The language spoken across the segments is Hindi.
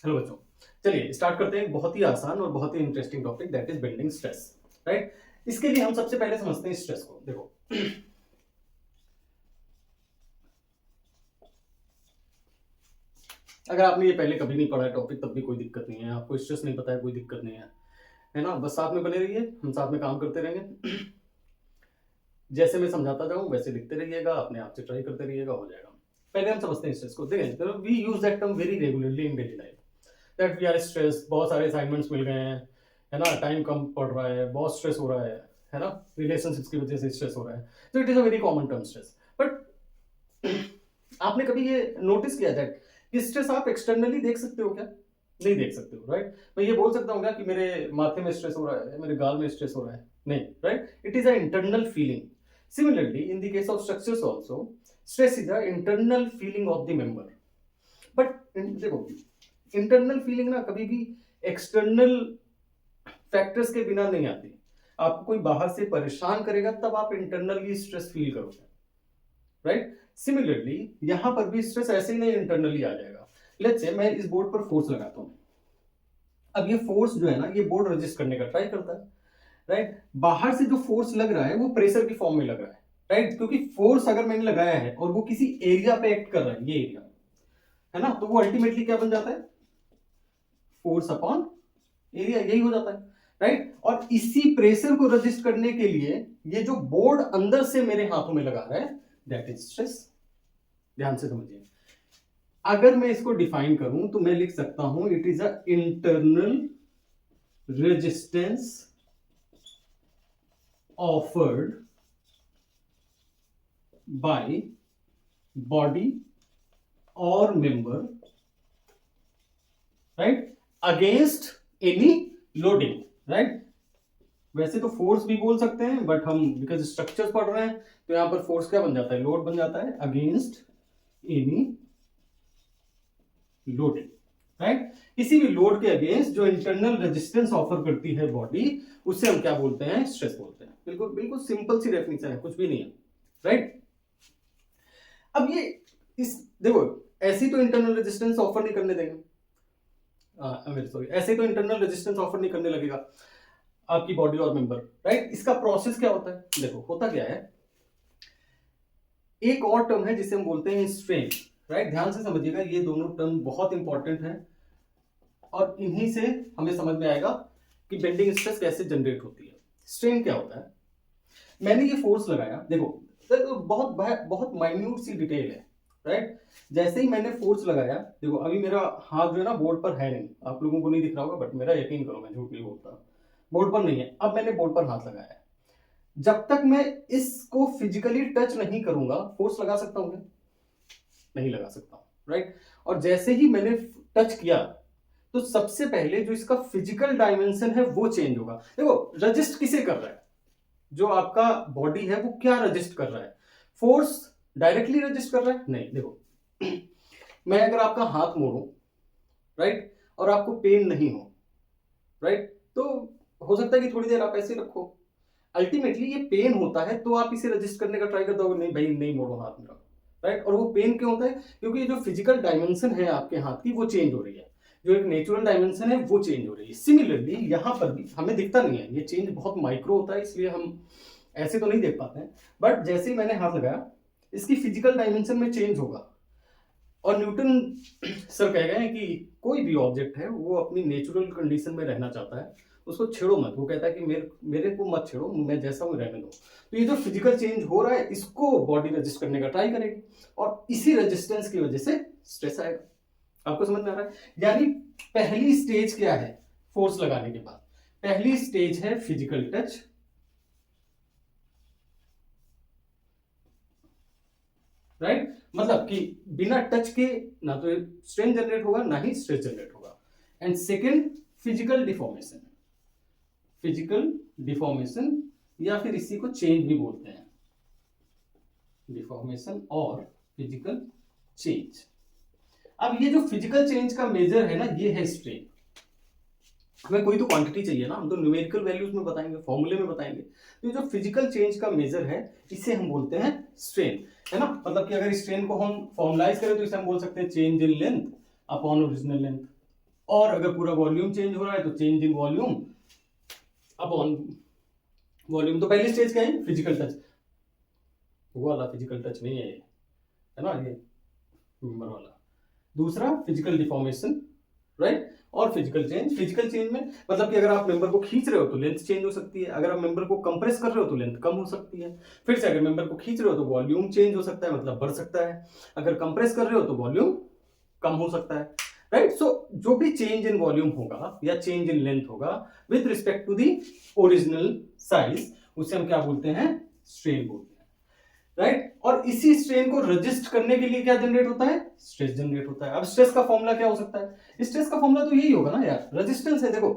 हेलो बच्चों, चलिए स्टार्ट करते हैं एक बहुत ही आसान और बहुत ही interesting topic that is building stress. Right. इसके लिए हम सबसे पहले समझते हैं स्ट्रेस को। देखो, अगर आपने ये पहले कभी नहीं पढ़ा है टॉपिक तब भी कोई दिक्कत नहीं है, आपको स्ट्रेस नहीं पता है कोई दिक्कत नहीं है ना। बस साथ में बने रहिए, हम साथ में काम करते रहेंगे। जैसे मैं समझाता जाऊं वैसे लिखते रहिएगा, अपने आप से ट्राई करते रहिएगा, हो जाएगा। पहले हम समझते हैं स्ट्रेस को। देखें, we use that term very regularly in daily life that we are stress. बहुत सारे असाइनमेंट्स मिल गए हैं, है ना, टाइम कम पड़ रहा है, बहुत स्ट्रेस हो रहा है ना, रिलेशनशिप्स की वजह से स्ट्रेस हो रहा है। तो it is a very common term stress. But आपने कभी ये नोटिस किया दैट कि स्ट्रेस आप एक्सटर्नली देख सकते हो क्या? नहीं देख सकते हो, राइट। मैं ये बोल सकता हूँ क्या कि मेरे माथे में स्ट्रेस हो रहा है, मेरे गाल में स्ट्रेस हो रहा है? नहीं, right. It is a internal feeling. Similarly in the case of structures also, stress is a internal feeling of the member. But देखो, इंटरनल फीलिंग ना कभी भी एक्सटर्नल फैक्टर्स के बिना नहीं आती। आपको कोई बाहर से परेशान करेगा तब आप इंटरनली स्ट्रेस फील करोगे, राइट। सिमिलरली यहां पर भी स्ट्रेस ऐसे ही नहीं इंटरनली आ जाएगा। लेट्स से मैं इस बोर्ड पर फोर्स लगाता हूं। अब ये फोर्स जो है ना, ये बोर्ड रजिस्ट करने का ट्राई करता है, राइट। बाहर से जो फोर्स लग रहा है वो प्रेशर की फॉर्म में लग रहा है, राइट, क्योंकि फोर्स अगर मैंने लगाया है और वो किसी एरिया पे एक्ट कर रहा है, ये एरिया है ना, तो वो अल्टीमेटली क्या बन जाता है? फोर्स अपॉन एरिया, यही हो जाता है, राइट। और इसी प्रेशर को रजिस्ट करने के लिए ये जो बोर्ड अंदर से मेरे हाथों में लगा रहा है, दैट इज स्ट्रेस। ध्यान से समझिए। अगर मैं इसको डिफाइन करूं तो मैं लिख सकता हूं it is a internal resistance offered by body और member, right, against any loading, right. वैसे तो फोर्स भी बोल सकते हैं बट हम बिकॉज स्ट्रक्चर्स पढ़ रहे हैं तो यहां पर फोर्स क्या बन जाता है? लोड बन जाता है अगेंस्ट एनी लोडिंग, राइट। किसी भी लोड के अगेंस्ट जो इंटरनल रेजिस्टेंस ऑफर करती है बॉडी, उससे हम क्या बोलते हैं? स्ट्रेस बोलते हैं। बिल्कुल बिल्कुल सिंपल सी डेफिनेशन है, कुछ भी नहीं है, राइट। अब ये इस देखो, ऐसी तो इंटरनल रेजिस्टेंस ऑफर नहीं करने देंगे, सॉरी, ऐसे तो इंटरनल रेजिस्टेंस ऑफर नहीं करने लगेगा आपकी बॉडी और मेंबर, राइट। इसका प्रोसेस क्या होता है? देखो होता क्या है, एक और टर्म है जिसे हम बोलते हैं स्ट्रेन, राइट। ध्यान से समझिएगा, ये दोनों टर्म बहुत इंपॉर्टेंट है और इन्हीं से हमें समझ में आएगा कि बेंडिंग स्ट्रेस कैसे जनरेट होती है। स्ट्रेन क्या होता है? मैंने ये फोर्स लगाया, देखो बहुत बहुत माइन्यूट सी डिटेल है, राइट। जैसे ही मैंने फोर्स लगाया, देखो अभी मेरा हाथ जो है ना बोर्ड पर है नहीं, आप लोगों को नहीं दिख रहा होगा बट मेरा यकीन करो, मैं झूठ नहीं बोलता, बोर्ड पर नहीं है। अब मैंने बोर्ड पर हाथ लगाया है, जब तक मैं इसको फिजिकली टच नहीं करूंगा फोर्स लगा सकता हूं? नहीं लगा सकता, राइट। और जैसे ही मैंने टच किया तो सबसे पहले जो इसका फिजिकल डायमेंशन है वो चेंज होगा। देखो, रजिस्ट किसे कर रहा है? जो आपका बॉडी है वो क्या रजिस्ट कर रहा है? फोर्स डायरेक्टली रजिस्ट कर रहा है? नहीं। देखो, मैं अगर आपका हाथ मोड़ू, राइट, और आपको पेन नहीं हो, राइट, तो हो सकता है कि थोड़ी देर आप ऐसे रखो, अल्टीमेटली ये पेन होता है तो आप इसे रजिस्ट करने का ट्राई करते हो, नहीं भाई नहीं मोड़ो हाथ मेरा, राइट। और वो पेन क्यों होता है? क्योंकि ये जो फिजिकल डायमेंशन है आपके हाथ की वो चेंज हो रही है, जो एक नेचुरल डायमेंशन है वो चेंज हो रही है। सिमिलरली यहां पर भी हमें दिखता नहीं है, ये चेंज बहुत माइक्रो होता है इसलिए हम ऐसे तो नहीं देख पाते हैं, बट जैसे ही मैंने हाथ लगाया इसकी फिजिकल डायमेंशन में चेंज होगा। और न्यूटन सर कह गए हैं कि कोई भी ऑब्जेक्ट है वो अपनी नेचुरल कंडीशन में रहना चाहता है, उसको छेड़ो मत। वो कहता है कि मेरे मेरे को मत छेड़ो, मैं जैसा हूं रहने दो। तो ये जो फिजिकल चेंज हो रहा है इसको बॉडी रजिस्ट करने का ट्राई करेगी और इसी रेजिस्टेंस की वजह से स्ट्रेस आएगा। आपको समझ में आ रहा है? यानी पहली स्टेज क्या है फोर्स लगाने के बाद? पहली स्टेज है फिजिकल टच, राइट। मतलब कि बिना टच के ना तो स्ट्रेन जनरेट होगा ना ही स्ट्रेस जनरेट होगा। And second, physical deformation. Physical deformation या फिर इसी को चेंज भी बोलते हैं, डिफॉर्मेशन और फिजिकल चेंज। अब ये जो फिजिकल चेंज का मेजर है ना, ये है स्ट्रेन। हमें कोई तो क्वांटिटी चाहिए ना, हम तो न्यूमेरिकल वैल्यूज में बताएंगे, फॉर्मूले में बताएंगे। तो जो फिजिकल चेंज का मेजर है इसे हम बोलते हैं स्ट्रेन, है ना। मतलब कि अगर स्ट्रेन को हम फॉर्मुलाइज करें तो इसे हम बोल सकते हैं change in length upon original length, और अगर पूरा वॉल्यूम चेंज हो रहा है तो change in volume upon volume. तो पहली स्टेज क्या है? Physical touch. वो वाला फिजिकल टच नहीं है ये, है ना, ये मेंबर वाला। दूसरा फिजिकल डिफॉर्मेशन, राइट, और फिजिकल चेंज। फिजिकल चेंज में मतलब कि अगर आप मेंबर को खींच रहे हो तो लेंथ चेंज हो सकती है, अगर आप मेंबर को कंप्रेस कर रहे हो तो लेंथ कम हो सकती है। फिर से अगर मेंबर को खींच रहे हो तो वॉल्यूम चेंज हो सकता है, मतलब बढ़ सकता है। अगर कंप्रेस कर रहे हो तो वॉल्यूम कम हो सकता है, राइट। सो जो भी चेंज इन वॉल्यूम होगा या चेंज इन लेंथ होगा with respect to the original size, उसे हम क्या बोलते हैं? स्ट्रेन बोलते हैं, राइट। और इसी स्ट्रेन को रजिस्ट करने के लिए क्या जनरेट होता है? स्ट्रेस जनरेट होता है। अब स्ट्रेस का फॉर्मूला क्या हो सकता है? स्ट्रेस का फॉर्मूला तो यही होगा ना यार, रेजिस्टेंस है। देखो,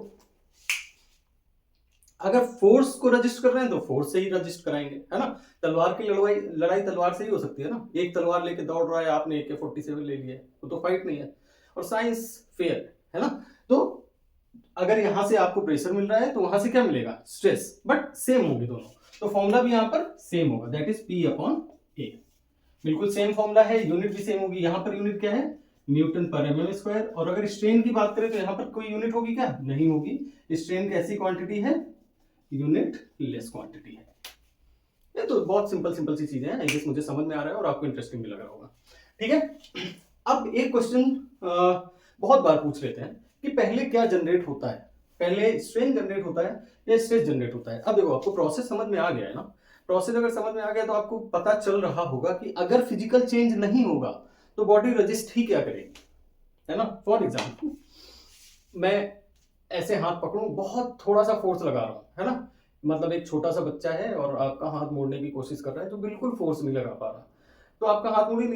अगर फोर्स को रजिस्ट कर रहे हैं तो फोर्स से ही रजिस्ट कराएंगे, है ना। तलवार की लड़ाई तलवार से ही हो सकती है ना। एक तलवार लेके दौड़ रहा है, आपने AK-47 ले लिया, वो तो फाइट नहीं है। और साइंस फेयर है ना। तो अगर यहां से आपको प्रेशर मिल रहा है तो वहां से क्या मिलेगा? स्ट्रेस, बट सेम होगी दोनों। तो फॉर्मूला भी यहां पर सेम होगा, दैट इज P/A। बिल्कुल सेम फॉर्मूला है, यूनिट भी सेम होगी। यहां पर यूनिट क्या है? न्यूटन पर mm स्क्वायर। और अगर स्ट्रेन की बात करें तो यहां पर कोई यूनिट होगी क्या? नहीं होगी। स्ट्रेन कैसी क्वांटिटी है? यूनिट लेस क्वांटिटी है। ये तो बहुत सिंपल सिंपल सी चीजें हैं, आई गेस मुझे समझ में आ रहा है और आपको इंटरेस्टिंग भी लग रहा होगा। ठीक है, अब एक क्वेश्चन बहुत बार पूछ लेते हैं कि पहले क्या जनरेट होता है? पहले स्ट्रेन जनरेट होता है या स्ट्रेस जनरेट होता है? अब देखो, आपको प्रोसेस समझ में आ गया है ना। प्रोसेस अगर समझ में आ गया तो आपको पता चल रहा होगा कि अगर फिजिकल चेंज नहीं होगा तो बॉडी रजिस्ट ही क्या करेगी, है ना। फॉर एग्जाम्पल, मैं ऐसे हाथ पकड़ूं, बहुत थोड़ा सा फोर्स लगा रहा हूं, है ना। मतलब एक छोटा सा बच्चा है और आपका हाथ मोड़ने की कोशिश कर रहा है तो बिल्कुल फोर्स नहीं लगा पा रहा, तो आपका हाथ मुड़ ही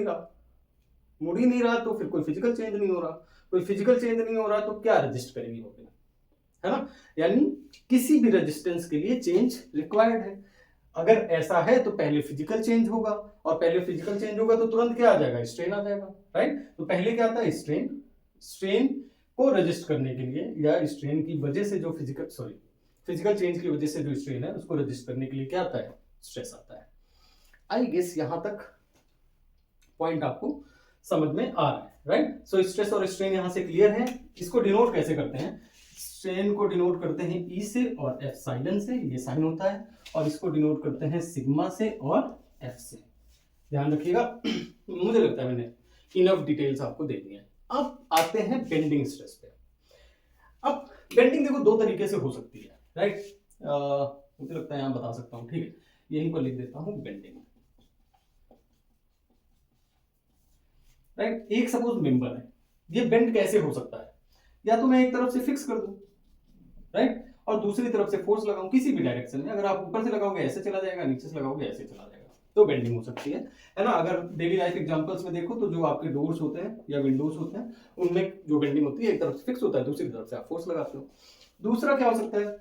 नहीं रहा, तो फिर कोई फिजिकल चेंज नहीं हो रहा। कोई फिजिकल चेंज नहीं हो रहा तो क्या रजिस्ट करेगी बॉडी, है ना। यानी किसी भी रेजिस्टेंस के लिए चेंज रिक्वायर्ड है। अगर ऐसा है तो पहले फिजिकल चेंज होगा, और पहले फिजिकल चेंज होगा तो तुरंत क्या आ जाएगा? स्ट्रेन आ जाएगा, राइट। तो पहले क्या आता है? स्ट्रेन। स्ट्रेन को रजिस्ट करने के लिए या स्ट्रेन की वजह से जो फिजिकल चेंज की वजह से जो स्ट्रेन है उसको रजिस्ट करने के लिए क्या आता है? स्ट्रेस आता है। आई गेस यहां तक पॉइंट आपको समझ में आ रहा है, राइट। सो स्ट्रेस और स्ट्रेन यहां से क्लियर है। इसको डिनोट कैसे करते हैं? स्ट्रेन को डिनोट करते हैं E से और एप्सिलॉन से, ये साइन होता है। और इसको डिनोट करते हैं सिग्मा से और F से। ध्यान रखिएगा। मुझे लगता है मैंने इनफ डिटेल्स आपको दे दी है। अब आते हैं बेंडिंग स्ट्रेस पे। अब बेंडिंग देखो दो तरीके से हो सकती है, राइट। मुझे लगता है यहां बता सकता हूं, ठीक है, यहीं पर लिख देता हूं बेंडिंग, राइट। एक सपोज मेंबर है, ये बेंड कैसे हो सकता है? या तो मैं एक तरफ से फिक्स कर दूं, राइट, और दूसरी तरफ से फोर्स लगाऊं किसी भी डायरेक्शन में। अगर आप ऊपर से लगाओगे ऐसे चला जाएगा, नीचे से लगाओगे ऐसे चला जाएगा, तो बेंडिंग हो सकती है ना। अगर डेली लाइफ एग्जांपल्स में देखो तो जो आपके डोर्स होते हैं या विंडोज होते हैं उनमें जो बेंडिंग होती है, एक तरफ से फिक्स होता है, दूसरी तरफ से आप फोर्स लगाते हो। दूसरा क्या हो सकता है?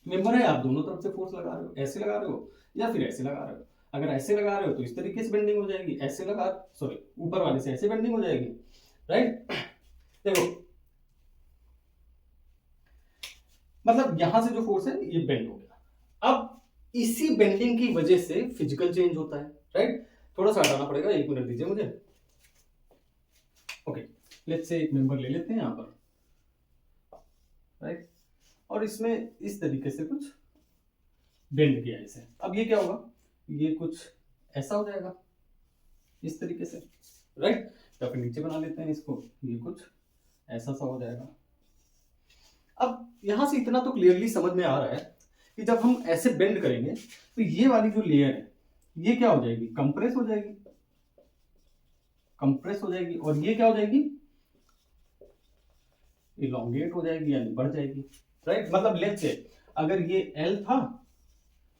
मेंबर है, आप दोनों तरफ से फोर्स लगा रहे हो, ऐसे लगा रहे हो या फिर ऐसे लगा रहे हो। अगर ऐसे लगा रहे हो तो इस तरीके से बेंडिंग हो जाएगी, ऐसे लगा ऊपर वाले से ऐसे बेंडिंग हो जाएगी, राइट। देखो, मतलब यहां से जो फोर्स है ये बेंड हो गया। अब इसी बेंडिंग की वजह से फिजिकल चेंज होता है, राइट। थोड़ा सा हटाना पड़ेगा, 1 मिनट दीजिए मुझे। ओके, लेट्स से एक मेंबर ले लेते हैं यहां पर, राइट, और इसमें इस तरीके से कुछ बेंड किया इसे। अब ये क्या होगा? ये कुछ ऐसा हो जाएगा इस तरीके से, राइट। तो फिर नीचे बना लेते हैं इसको, ये कुछ ऐसा सा हो जाएगा। अब यहां से इतना तो क्लियरली समझ में आ रहा है कि जब हम ऐसे बेंड करेंगे तो ये वाली जो लेयर है ये क्या हो जाएगी? कंप्रेस हो जाएगी, और ये क्या हो जाएगी? इलोंगेट हो जाएगी, यानी बढ़ जाएगी, राइट। मतलब लेट्स से अगर ये L था,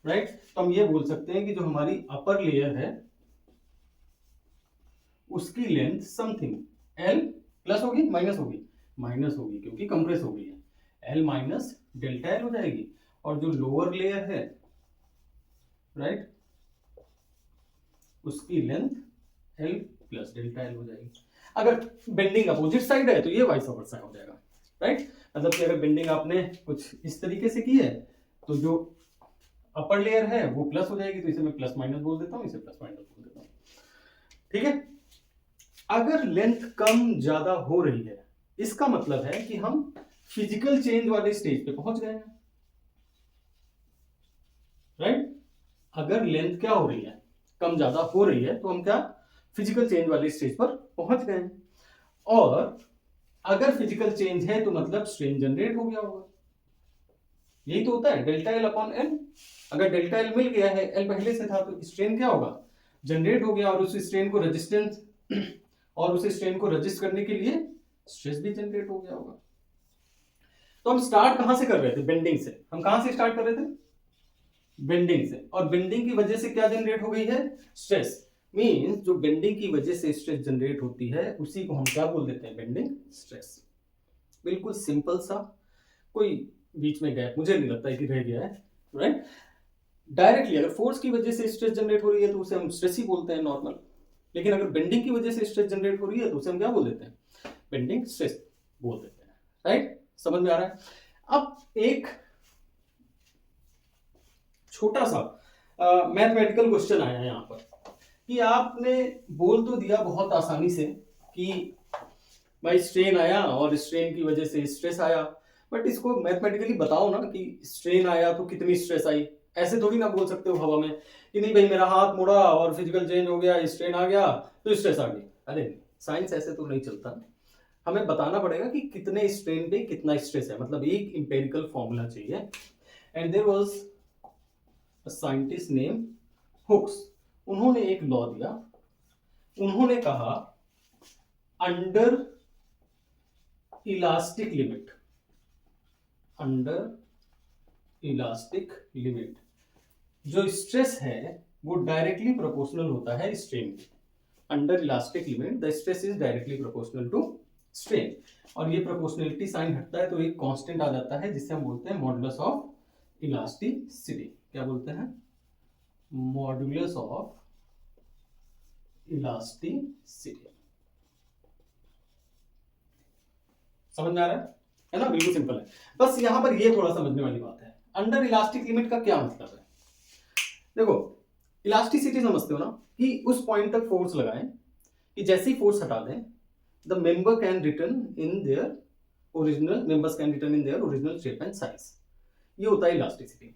राइट, तो हम ये बोल सकते हैं कि जो हमारी अपर लेयर है उसकी लेंथ समथिंग L प्लस होगी, माइनस होगी क्योंकि कंप्रेस हो गई है, L माइनस डेल्टा L हो जाएगी। और जो लोअर लेयर है, राइट, उसकी length L plus delta L हो जाएगी। अगर बेंडिंग अपोजिट साइड है तो ये वाइस वर्सा हो जाएगा, राइट। मतलब कि अगर बेंडिंग आपने कुछ इस तरीके से की है तो जो अपर लेयर है वो प्लस हो जाएगी, तो इसे मैं प्लस माइनस बोल देता हूं, इसे प्लस माइनस बोल देता हूं, ठीक है। अगर लेंथ कम ज्यादा हो रही है इसका मतलब है कि हम फिजिकल चेंज वाले स्टेज पे पहुंच गए हैं, राइट। अगर लेंथ क्या हो रही है, कम ज्यादा हो रही है, तो हम क्या फिजिकल चेंज वाले स्टेज पर पहुंच गए हैं। और अगर फिजिकल चेंज है तो मतलब स्ट्रेन जनरेट हो गया होगा। यही तो होता है डेल्टा एल अपॉन एल। अगर डेल्टा एल मिल गया है, एल पहले से था, तो स्ट्रेन क्या होगा, जनरेट हो गया। और उस स्ट्रेन को रेजिस्टेंस और उस स्ट्रेन को रजिस्ट करने के लिए स्ट्रेस भी जनरेट हो गया होगा। तो हम स्टार्ट कहां से कर रहे थे, बेंडिंग से। हम कहां से स्टार्ट कर रहे थे, बेंडिंग से। और बेंडिंग की वजह से क्या जनरेट हो गई है, स्ट्रेस। मींस जो बेंडिंग की वजह से स्ट्रेस जनरेट होती है उसी को हम क्या बोल देते हैं, बेंडिंग स्ट्रेस। बिल्कुल सिंपल सा, कोई बीच में गैप मुझे नहीं लगता है कि रह गया है, राइट। डायरेक्टली अगर फोर्स की वजह से स्ट्रेस जनरेट हो रही है तो उसे हम स्ट्रेस ही बोलते हैं नॉर्मल। लेकिन अगर बेंडिंग की वजह से स्ट्रेस जनरेट हो रही है तो उसे हम क्या बोल देते हैं, बेंडिंग स्ट्रेस बोल देते हैं, राइट। समझ में आ रहा है। अब एक छोटा सा मैथमेटिकल क्वेश्चन आया है यहाँ पर कि आपने बोल तो दिया बहुत आसानी से कि भाई स्ट्रेन आया और स्ट्रेन की वजह से स्ट्रेस आया, बट इसको मैथमेटिकली बताओ ना कि स्ट्रेन आया तो कितनी स्ट्रेस आई। ऐसे थोड़ी ना बोल सकते हो हवा में कि नहीं भाई मेरा हाथ मुड़ा और फिजिकल चेंज हो गया, स्ट्रेन आ गया तो स्ट्रेस आ गई। अरे साइंस ऐसे तो नहीं चलता। हमें बताना पड़ेगा कि कितने स्ट्रेन पे कितना स्ट्रेस है, मतलब एक इंपेरिकल फॉर्मूला चाहिए। And there was a scientist name Hooke's. उन्होंने एक लॉ दिया। उन्होंने कहा under elastic limit, under elastic limit जो स्ट्रेस है वो डायरेक्टली प्रोपोर्शनल होता है स्ट्रेन के। Under elastic limit the stress is directly proportional to strain. और ये प्रोपोर्शनलिटी साइन हटता है तो एक कांस्टेंट आ जाता है जिसे हम बोलते हैं मॉडुलस ऑफ इलास्टिसिटी। क्या बोलते हैं, मॉडुलस ऑफ इलास्टिसिटी। समझ में आ रहा है ना, बिल्कुल सिंपल है। बस यहां पर ये थोड़ा समझने वाली बात है, अंडर इलास्टिक लिमिट का क्या मतलब है। देखो इलास्टिसिटी समझते हो ना कि उस पॉइंट तक फोर्स लगाएं कि जैसे ही फोर्स हटा दें the member can return in their original, members can return in their original shape and size. ये होता है इलास्टिसिटी।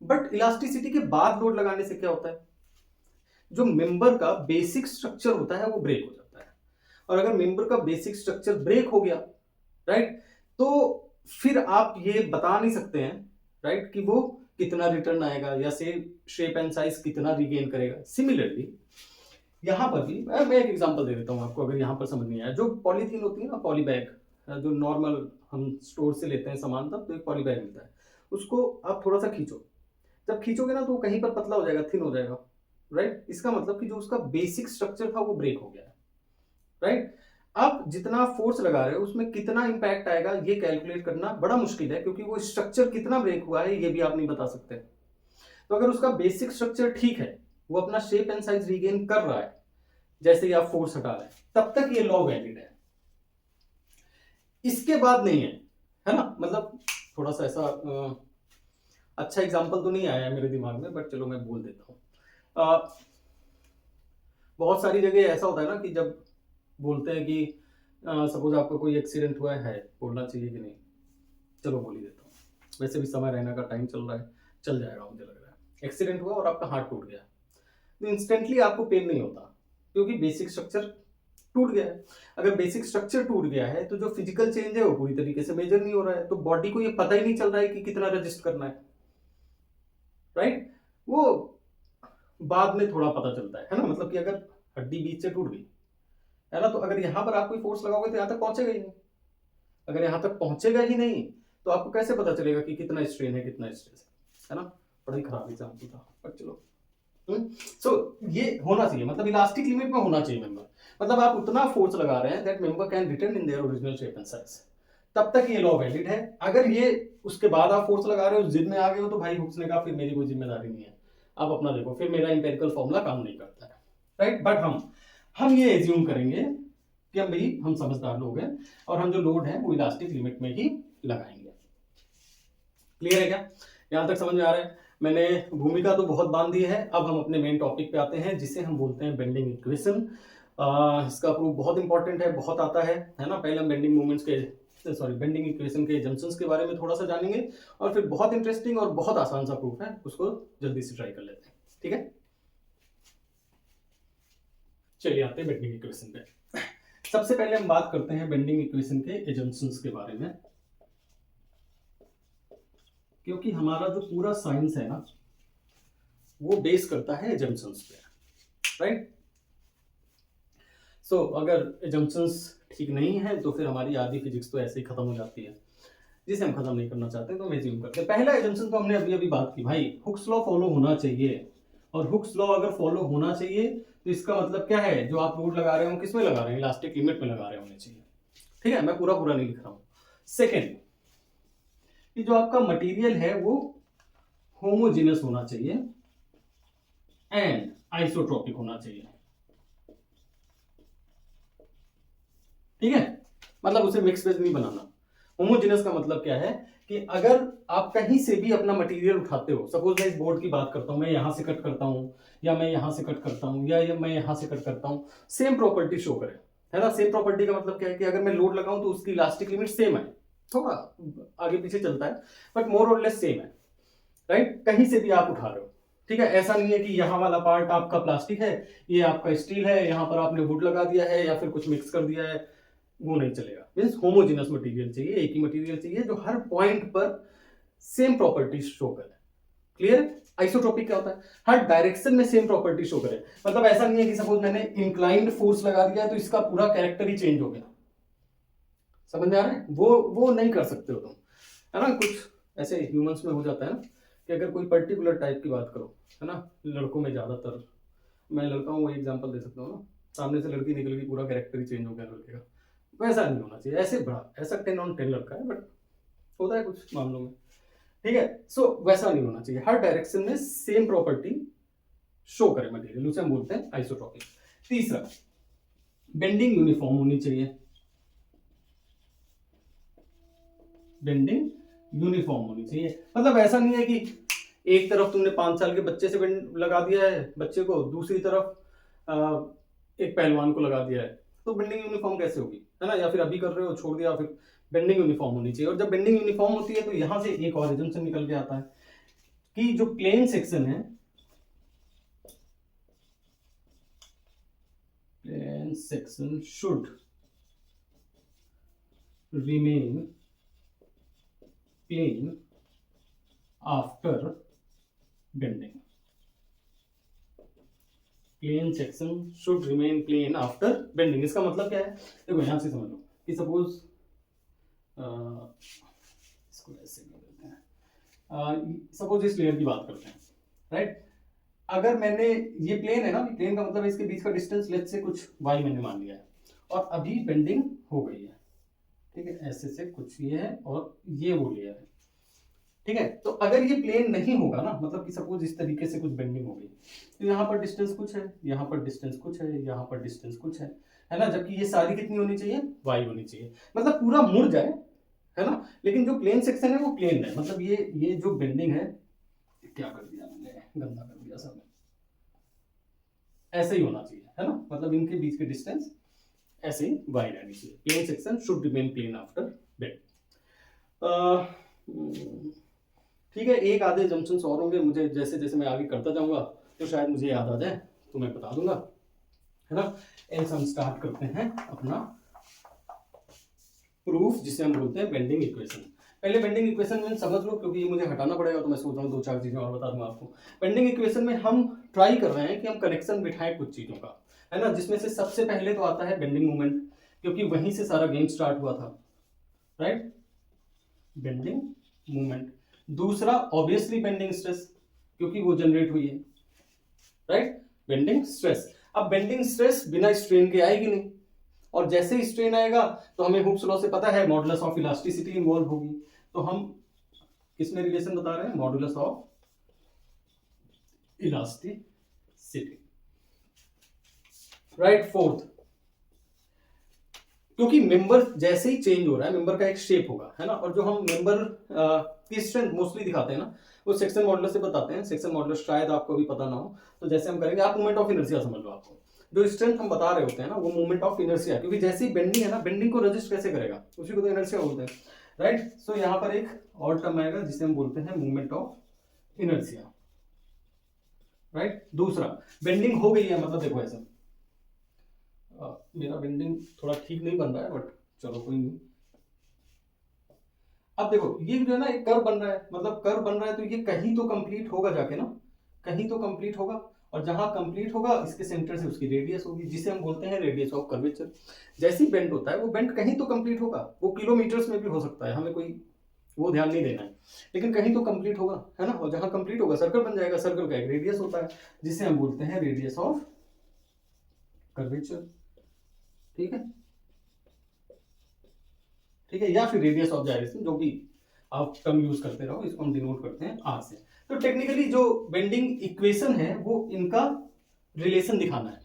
बट इलास्टिसिटी के बाद लोड लगाने से क्या होता है, जो मेंबर का बेसिक स्ट्रक्चर होता है वो ब्रेक हो जाता है। और अगर मेंबर का बेसिक स्ट्रक्चर ब्रेक हो गया, राइट, तो फिर आप ये बता नहीं सकते हैं, राइट, कि वो कितना रिटर्न आएगा या से शेप एंड साइज कितना रिगेन करेगा। सिमिलरली यहां पर भी मैं एक एग्जांपल दे देता हूं आपको, अगर यहां पर समझ नहीं आया। जो पॉलीथीन होती है ना, पॉली बैग, जो नॉर्मल हम स्टोर से लेते हैं सामान, तब तो एक पॉली बैग मिलता है, उसको आप थोड़ा सा खींचो। जब खींचोगे ना तो कहीं पर पतला हो जाएगा, थिन हो जाएगा, राइट। इसका मतलब कि जो उसका बेसिक स्ट्रक्चर था वो ब्रेक हो गया है, राइट। अब जितना फोर्स लगा रहे हो उसमें कितना इंपैक्ट आएगा ये कैलकुलेट करना बड़ा मुश्किल है, क्योंकि वो स्ट्रक्चर कितना ब्रेक हुआ है ये भी आप नहीं बता सकते। तो अगर उसका बेसिक स्ट्रक्चर ठीक है, वो अपना शेप एंड साइज रीगेन कर रहा है जैसे ही आप फोर्स हटा रहे हैं, तब तक ये लॉ वैलिड है। इसके बाद नहीं है ना। मतलब थोड़ा सा ऐसा अच्छा एग्जांपल तो नहीं आया है मेरे दिमाग में, बट चलो मैं बोल देता हूं। बहुत सारी जगह ऐसा होता है ना कि जब बोलते हैं कि सपोज आपको कोई एक्सीडेंट हुआ है, बोलना चाहिए कि नहीं, चलो बोल ही देता हूँ। वैसे भी समय रहने का टाइम चल रहा है, चल जाएगा मुझे लग रहा है। एक्सीडेंट हुआ और आपका हाथ टूट गया, तो इंस्टेंटली आपको पेन नहीं होता क्योंकि बेसिक स्ट्रक्चर टूट गया है। अगर बेसिक स्ट्रक्चर टूट गया है तो जो फिजिकल चेंज है वो पूरी तरीके से मेजर नहीं हो रहा है, तो बॉडी को ये पता ही नहीं चल रहा है कि कितना रजिस्ट करना है, राइट। वो बाद में थोड़ा पता चलता है ना। मतलब कि अगर हड्डी बीच से टूट गई है ना, तो अगर यहां पर आप कोई फोर्स लगाओगे तो यहां तक पहुंचेगा ही नहीं। अगर यहां तक पहुंचेगा ही नहीं तो आपको कैसे पता चलेगा कि कितना स्ट्रेन है कितना स्ट्रेस है ना। बड़ा ही खराब एग्जाम्पल था, पर चलो। सो ये होना चाहिए, मतलब इलास्टिक लिमिट में होना चाहिए मेंबर। मतलब आप उतना फोर्स लगा रहे हैं that member can return in their original shape and size, तब तक ये लॉ वैलिड है। अगर ये उसके बाद आप फोर्स लगा रहे हो, जिद में आ गए हो, तो भाई हुक्स ने कहा फिर मेरी कोई जिम्मेदारी नहीं है, आप अपना देखो, फिर मेरा इंपेरिकल फॉर्मूला काम नहीं करता है, राइट। बट हम ये एज्यूम करेंगे कि हम समझदार लोग हैं और हम जो लोड है वो इलास्टिक लिमिट में ही लगाएंगे। क्लियर है क्या, यहां तक समझ में आ रहा है। मैंने भूमिका तो बहुत बांध दी है, अब हम अपने मेन टॉपिक पे आते हैं जिसे हम बोलते हैं बेंडिंग इक्वेशन। इसका प्रूफ बहुत इंपॉर्टेंट है, बहुत आता है ना। पहले हम बेंडिंग मोमेंट्स के बेंडिंग इक्वेशन के जंक्शंस के बारे में थोड़ा सा जानेंगे, और फिर बहुत इंटरेस्टिंग और बहुत आसान सा प्रूफ है, उसको जल्दी से ट्राई कर लेते हैं, ठीक है। चलिए आते हैं बेंडिंग इक्वेशन पे। सबसे पहले हम बात करते हैं बेंडिंग इक्वेशन के एजम्पशंस के बारे में, क्योंकि हमारा जो पूरा साइंस है ना वो बेस करता है एजम्पशंस पे, राइट। सो अगर एजम्पशंस ठीक नहीं है तो फिर हमारी आधी फिजिक्स तो ऐसे ही खत्म हो जाती है, जिसे हम खत्म नहीं करना चाहते तो हम एज्यूम करते हैं। पहला एजम्पशन तो हमने अभी अभी बात की, भाई हुक्स लॉ फॉलो होना चाहिए, और हुक्स लॉ अगर फॉलो होना चाहिए तो इसका मतलब क्या है, जो आप रूट लगा रहे हो किसमें लगा रहे हैं, इलास्टिक लिमिट में लगा रहे होने चाहिए, ठीक है। मैं पूरा पूरा नहीं लिख रहा हूं। सेकेंड, कि जो आपका मटेरियल है वो होमोजेनस होना चाहिए एंड आइसोट्रोपिक होना चाहिए, ठीक है। मतलब उसे मिक्स वेज नहीं बनाना। होमोजेनस का मतलब क्या है कि अगर आप कहीं से भी अपना मटेरियल उठाते हो, सपोज मैं इस बोर्ड की बात करता हूं, मैं यहां से कट करता हूं, या मैं यहां से कट करता हूं, या मैं यहां से कट करता हूं, सेम प्रॉपर्टी शो करे, है ना। सेम प्रॉपर्टी का मतलब क्या है कि अगर मैं लोड लगाऊं तो उसकी इलास्टिक लिमिट सेम है, थोड़ा आगे पीछे चलता है बट मोर और लेस सेम है, राइट। कहीं से भी आप उठा रहे हो, ठीक है। ऐसा नहीं है कि यहाँ वाला पार्ट आपका प्लास्टिक है, ये आपका स्टील है, यहाँ पर आपने वुड लगा दिया है या फिर कुछ मिक्स कर दिया है, वो नहीं चलेगा। मींस होमोजेनस मटेरियल चाहिए, एक ही मटेरियल चाहिए जो हर पॉइंट पर सेम प्रॉपर्टी शो करे। क्लियर। आइसोट्रोपिक क्या होता है, हर डायरेक्शन में सेम प्रॉपर्टी शो करे। मतलब ऐसा नहीं है कि सपोज मैंने इंक्लाइंड फोर्स लगा दिया तो इसका पूरा कैरेक्टर ही चेंज हो गया, समझ में आ रहा है। वो नहीं कर सकते हो तुम, है ना। कुछ ऐसे ह्यूमंस में हो जाता है ना कि अगर कोई पर्टिकुलर टाइप की बात करो, है ना, लड़कों में ज्यादातर, मैं लड़का हूँ वही एग्जांपल दे सकता हूँ ना, सामने से लड़की निकल गई पूरा कैरेक्टर ही चेंज हो गया लड़के का, वैसा नहीं होना चाहिए। ऐसे बड़ा ऐसा 10 on 10 लड़का है बट होता है कुछ मामलों में, ठीक है। सो वैसा नहीं होना चाहिए, हर डायरेक्शन में सेम प्रॉपर्टी शो करे मटेरियल, उसे हम बोलते हैं आइसोट्रोपिक। तीसरा, बेंडिंग यूनिफॉर्म होनी चाहिए, बेंडिंग यूनिफॉर्म होनी चाहिए। मतलब ऐसा नहीं है कि एक तरफ तुमने 5 साल के बच्चे से बेंड लगा दिया है बच्चे को, दूसरी तरफ एक पहलवान को लगा दिया है, तो बेंडिंग यूनिफॉर्म कैसे होगी, है ना। या फिर अभी कर रहे हो छोड़ दिया, फिर बेंडिंग यूनिफॉर्म होनी चाहिए। और जब बेंडिंग यूनिफॉर्म होती है तो यहां से एक और एजम्पशन निकल के आता है कि जो प्लेन सेक्शन है, plane section should remain plane after bending, plane section should remain plane after bending. इसका मतलब क्या है, देखो यहां से समझ लो कि सपोज इसको ऐसे कर देते हैं, सपोज इस लेयर की बात करते हैं, राइट। अगर मैंने, ये प्लेन है ना, प्लेन का मतलब इसके बीच का डिस्टेंस लेट से कुछ y मैंने मान लिया है, और अभी बेंडिंग हो गई है, ठीक है। ऐसे से कुछ ये है और ये वो लेयर है, ठीक है। तो अगर ये प्लेन नहीं होगा ना, मतलब कि सपोज इस तरीके से कुछ बेंडिंग हो गई, तो यहाँ पर डिस्टेंस कुछ है, यहाँ पर डिस्टेंस कुछ है, यहाँ पर डिस्टेंस कुछ है ना। जबकि ये सारी कितनी होनी चाहिए, y होनी चाहिए, मतलब पूरा मुड़ जाए, है ना। लेकिन जो प्लेन सेक्शन है वो प्लेन है, मतलब ये जो बेंडिंग है, क्या कर दिया मैंने, गंदा कर दिया सब, ऐसे ही होना चाहिए, है ना। मतलब इनके बीच के डिस्टेंस ऐसे ही y रहनी चाहिए। Plane section should remain plane after bend. ठीक है, एक आधे जंक्शंस और होंगे, मुझे जैसे जैसे मैं आगे करता जाऊंगा तो शायद मुझे याद आ जाए तो मैं बता दूंगा, है ना। एल्स हम स्टार्ट करते हैं अपना प्रूफ, जिसे हम बोलते हैं बेंडिंग इक्वेशन। पहले बेंडिंग इक्वेशन में समझ लो, क्योंकि ये मुझे हटाना पड़ेगा, तो मैं सोच रहा हूँ 2-4 चीजें और बता दूंगा आपको। बेंडिंग इक्वेशन में हम ट्राई कर रहे हैं कि हम कनेक्शन बिठाएं कुछ चीजों का, है ना, जिसमें से सबसे पहले तो आता है बेंडिंग मोमेंट, क्योंकि वहीं से सारा गेम स्टार्ट हुआ था, राइट, बेंडिंग मोमेंट। दूसरा ऑब्वियसली बेंडिंग स्ट्रेस, क्योंकि वो जनरेट हुई है, राइट, बेंडिंग स्ट्रेस। अब बेंडिंग स्ट्रेस बिना स्ट्रेन के आएगी नहीं, और जैसे ही स्ट्रेन आएगा तो हमें हुक्स लॉ से पता है मॉडुलस ऑफ इलास्टिसिटी इन्वॉल्व होगी, तो हम किसमें रिलेशन बता रहे हैं, modulus of elasticity, right. Fourth, क्योंकि मेंबर जैसे ही चेंज हो रहा है, मेंबर का एक शेप होगा, है ना, और जो हम मेंबर की स्ट्रेंथ मोस्टली दिखाते हैं ना, वो सेक्शन मॉडुलस से बताते हैं। सेक्शन मॉडुलस शायद आपको भी पता ना हो, तो जैसे हम करेंगे, आप मोमेंट ऑफ इनर्शिया समझ लो आपको, जो स्ट्रेंथ हम बता रहे होते हैं ना वो मोमेंट ऑफ इनर्शिया, क्योंकि जैसे ही बेंडिंग है ना, बेंडिंग को रजिस्ट कैसे करेगा, उसी को तो इनर्शिया बोलते हैं, राइट। सो यहाँ पर एक और टर्म आएगा जिसे हम बोलते हैं मोमेंट ऑफ इनर्शिया, राइट। दूसरा, बेंडिंग हो गई है, मतलब देखो ऐसा, मेरा बेंडिंग थोड़ा ठीक नहीं बन रहा है, बट चलो कोई नहीं। अब देखो ये जो है ना एक कर्व बन रहा है, मतलब कर्व बन रहा है तो ये कहीं तो कंप्लीट होगा जाके ना, कहीं तो कंप्लीट होगा, और जहां कंप्लीट होगा इसके सेंटर से उसकी रेडियस होगी, जिसे हम बोलते हैं रेडियस ऑफ कर्वेचर। जैसे ही बेंड होता है वो बेंड कहीं तो कंप्लीट होगा, वो किलोमीटर्स में भी हो सकता है, हमें कोई वो ध्यान नहीं देना है, लेकिन कहीं तो कंप्लीट होगा, है ना। और जहां कंप्लीट होगा सर्कल बन जाएगा, सर्कल का एक रेडियस होता है जिसे हम बोलते हैं रेडियस ऑफ कर्वेचर, ठीक है, ठीक है, या फिर रेडियस ऑफ जायरेशन, जो भी आप टर्म यूज करते रहो, इसको हम डिनोट करते हैं आर से। तो टेक्निकली जो बेंडिंग इक्वेशन है वो इनका रिलेशन दिखाना है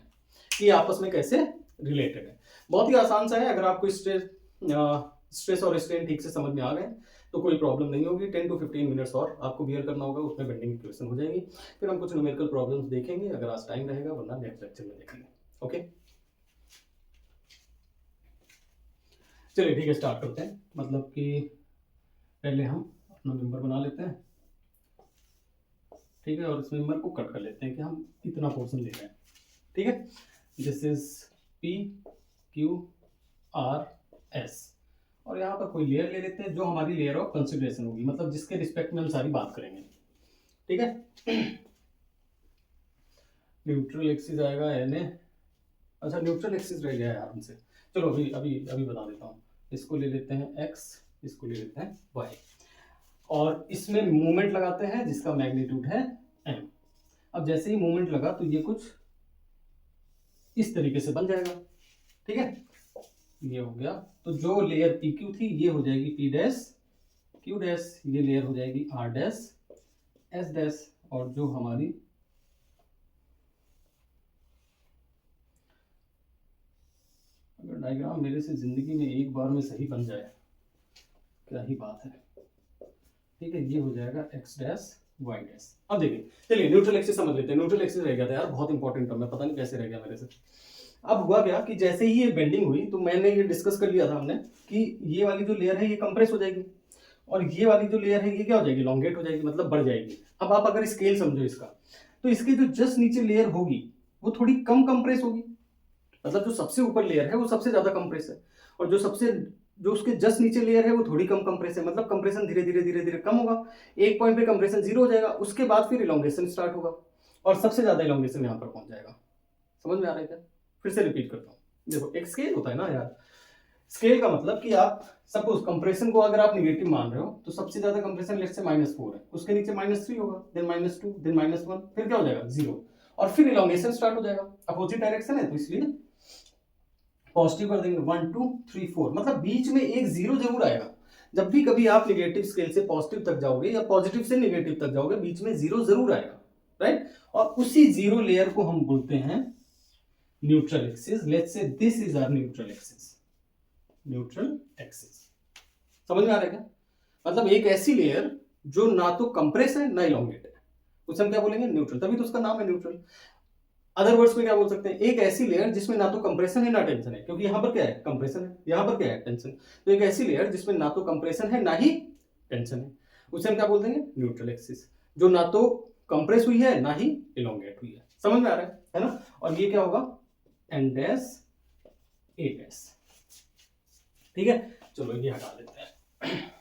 कि आपस में कैसे रिलेटेड है। बहुत ही आसान सा है, अगर आपको स्ट्रेस और स्ट्रेन ठीक से समझ में आ गए तो कोई प्रॉब्लम नहीं होगी। 10 to 15 मिनट्स और आपको बियर करना होगा, उसमें बेंडिंग इक्वेशन हो जाएगी। फिर हम कुछ न्यूमेरिकल प्रॉब्लम्स देखेंगे अगर आज टाइम रहेगा, वरना नेक्स्ट लेक्चर में देखेंगे। ओके, चलिए ठीक है, स्टार्ट करते हैं। मतलब कि पहले हम अपना मेंबर बना लेते हैं, ठीक है, और इस मेंबर को कट कर लेते हैं कि हम इतना पोर्शन ले रहे हैं, ठीक है। This is P Q R S, और यहाँ पर कोई लेयर ले लेते हैं जो हमारी लेयर ऑफ कंसिडरेशन होगी, मतलब जिसके रिस्पेक्ट में हम सारी बात करेंगे, ठीक है। न्यूट्रल एक्सिस आएगा एन ए, अच्छा न्यूट्रल एक्सिस रह गया है यार हमसे, चलो अभी अभी अभी बता देता हूँ। इसको ले लेते हैं एक्स, इसको ले लेते हैं वाई, और इसमें मोमेंट लगाते हैं जिसका मैग्नीट्यूड है m। अब जैसे ही मोमेंट लगा तो ये कुछ इस तरीके से बन जाएगा, ठीक है, ये हो गया। तो जो लेयर पी क्यू थी ये हो जाएगी पी डैश क्यू डैश, ये लेयर हो जाएगी आर डैश एस डैश, और जो हमारी अगर डायग्राम मेरे से जिंदगी में एक बार में सही बन जाए क्या ही बात है, ठीक है, ये हो जाएगा एक्स डैश वाई डैश। अब देखिए, चलिए न्यूट्रल एक्सिस समझ लेते हैं। न्यूट्रल एक्सिस रह गया था यार, बहुत इंपॉर्टेंट टर्म है, पता नहीं कैसे रह गया मेरे से। अब हुआ क्या कि जैसे ही ये बेंडिंग हुई तो मैंने ये डिस्कस कर लिया था हमने कि ये वाली जो लेयर है ये कंप्रेस हो जाएगी, और ये वाली जो लेयर है ये क्या हो जाएगी, लॉन्गेट हो जाएगी, मतलब बढ़ जाएगी। अब आप अगर स्केल समझो इसका, तो इसकी जो जस्ट नीचे लेयर होगी वो थोड़ी कम कंप्रेस होगी, मतलब जो सबसे ऊपर लेयर है वो सबसे ज्यादा कंप्रेस है, और जो उसके जस्ट नीचे लेयर है वो थोड़ी कम कंप्रेस है, मतलब कंप्रेशन धीरे धीरे धीरे धीरे कम होगा। एक पॉइंट पे कंप्रेशन 0 हो जाएगा, उसके बाद फिर इलोंगेशन स्टार्ट होगा, और सबसे ज्यादा इलोंगेशन यहाँ पर पहुंच जाएगा। समझ में आ रहा है क्या? फिर से रिपीट करता हूँ, देखो एक स्केल होता है ना यार, स्केल का मतलब कि आप सपोज कंप्रेशन को अगर आप निगेटिव मान रहे हो तो सबसे ज्यादा कंप्रेशन लेट्स से -4 है, उसके नीचे -3 होगा, देन -2, देन -1, फिर क्या हो जाएगा 0, और फिर इलोंगेशन स्टार्ट हो जाएगा। अपोजिट डायरेक्शन है तो इसलिए पॉजिटिव कर देंगे, 1 2 3 4, मतलब बीच में एक 0 जरूर आएगा। जब भी कभी आप निगेटिव स्केल से पॉजिटिव तक जाओगे या पॉजिटिव से निगेटिव तक जाओगे, बीच में 0 जरूर आएगा, राइट। और उसी 0 लेयर को हम बोलते हैं neutral axis. Let's say this is our neutral axis, neutral axis. समझ में आ रहा है क्या? मतलब एक ऐसी लेयर जो ना तो कंप्रेस है ना इलोंगेट है, उसे हम क्या बोलेंगे, न्यूट्रल, तभी तो उसका नाम है न्यूट्रल। अदर वर्ड्स में क्या बोल सकते हैं, एक ऐसी लेयर जिसमें ना तो कंप्रेशन है ना टेंशन है, क्योंकि यहां पर क्या है, कंप्रेशन है, यहां पर क्या है, टेंशन। तो एक ऐसी लेयर जिसमें ना तो कंप्रेशन है ना ही टेंशन है, उसे हम क्या बोल देंगे, न्यूट्रल एक्सिस, जो ना तो कंप्रेस हुई है ना ही इलोंगेट हुई है। समझ में आ रहा है ना? और ये क्या होगा, एन डैश ए डैश, ठीक है। चलो ये हटा देते हैं।